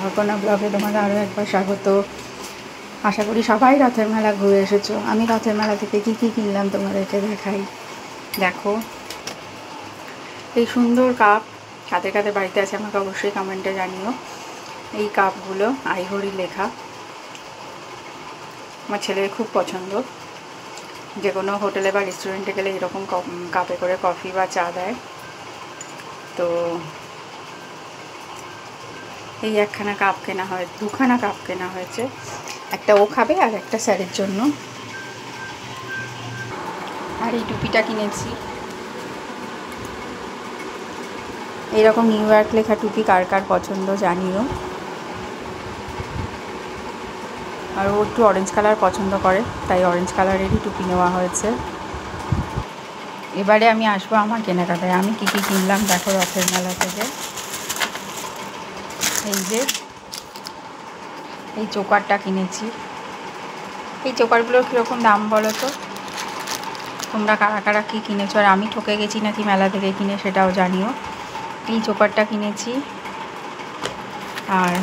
অর্পণা ব্লগে তোমাদের আরও একবার স্বাগত। আশা করি সবাই রথের মেলা ঘুরে এসেছো। আমি রথের মেলা থেকে কী কী কিনলাম তোমাদেরকে দেখাই। দেখো এই সুন্দর কাপ, কাদের কাদের বাড়িতে আছে আমাকে অবশ্যই কমেন্টে জানিও। এই কাপগুলো আইভরি লেখা, আমার ছেলের খুব পছন্দ। যে কোনো হোটেলে বা রেস্টুরেন্টে গেলে এরকম কাপে করে কফি বা চা দেয়। তো এই একখানা কাপ কেনা হয়, দুখানা কাপ কেনা হয়েছে, একটা ও খাবে আর একটা স্যারের জন্য। আর এই টুপিটা কিনেছি, এইরকম নিউ ইয়র্ক লেখা টুপি কার কার পছন্দ জানিও। আর ও একটু অরেঞ্জ কালার পছন্দ করে, তাই অরেঞ্জ কালারেরই টুপি নেওয়া হয়েছে। এবারে আমি আসবো আমার কেনাকাটায়। আমি কী কী কিনলাম দেখো রথের মেলা থেকে। এই যে এই চোকারটা কিনেছি। এই চোকারগুলোর কীরকম দাম বলো তো? তোমরা কারা কারা কী কিনেছো, আর আমি ঠকে গেছি নাকি মেলা থেকে কিনে সেটাও জানিও। এই চোকারটা কিনেছি। আর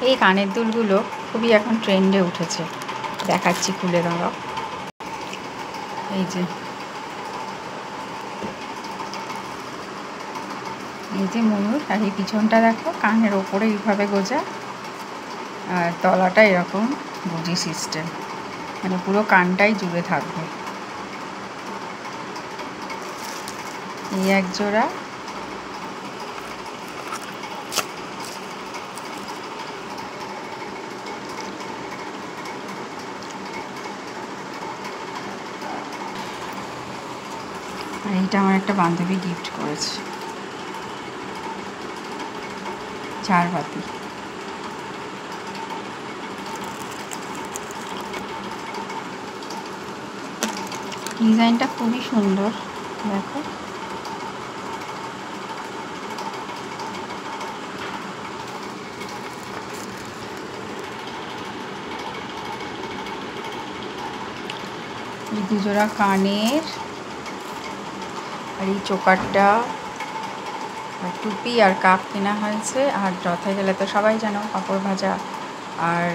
এই কানের দুলগুলো খুবই এখন ট্রেন্ডে উঠেছে, দেখাচ্ছি খুলে দাঁড়াও। এই যে ময়ূর, আর এই পিছনটা দেখো কানের ওপরে এইভাবে গোজা, আর তলাটা এরকম বুজি সিস্টেম, মানে পুরো কানটাই জুড়ে থাকবে। এই এক জোড়া। আর এইটা আমার একটা বান্ধবী গিফট করেছে, ঝাড়বাতি। ডিজাইনটা খুবই সুন্দর, দেখো। এই দুজোড়া কানের, আর এই চোকারটা, আর টুপি আর কাপ কেনা হয়েছে। আর রথে গেলে তো সবাই জানো পাঁপড় ভাজা আর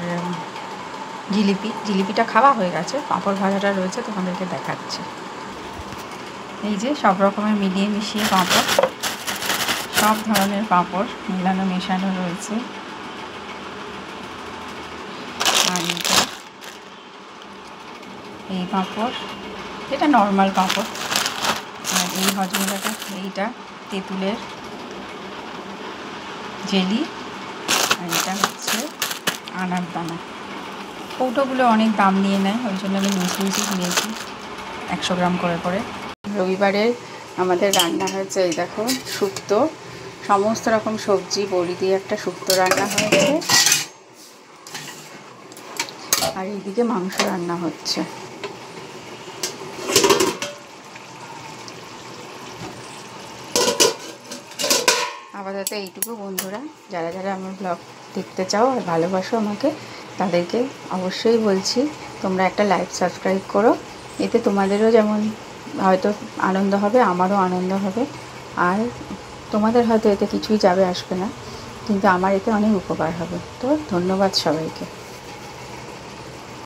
জিলিপিটা খাওয়া হয়ে গেছে, পাঁপড় ভাজাটা রয়েছে, তোমাদেরকে দেখাচ্ছি। এই যে সব রকমের মিলিয়ে মিশিয়ে পাঁপড়, সব ধরনের পাঁপড় মেলানো মেশানো রয়েছে। আর এই পাঁপড়, এটা নর্মাল পাঁপড়। আর এই হজমোলাটা, এইটা তেঁতুলের জেলি। আর এটা হচ্ছে আনার দানা। কৌটোগুলো অনেক দাম নিয়ে নেয়, ওই জন্য আমি লুচি কিনেছি 100 গ্রাম করে করে। রবিবারে আমাদের রান্না হয়েছে এই দেখো শুক্তো, সমস্ত রকম সবজি বড়ি দিয়ে একটা শুক্তো রান্না হয়েছে। আর এইদিকে মাংস রান্না হচ্ছে। আপাতত এইটুকু বন্ধুরা, যারা যারা আমার ব্লগ দেখতে চাও আর ভালোবাসো আমাকে, তাদেরকে অবশ্যই বলছি তোমরা একটা লাইক সাবস্ক্রাইব করো। এতে তোমাদেরও যেমন হয়তো আনন্দ হবে, আমারও আনন্দ হবে। আর তোমাদের হয়তো এতে কিছুই যাবে আসবে না, কিন্তু আমার এতে অনেক উপকার হবে। তো ধন্যবাদ সবাইকে।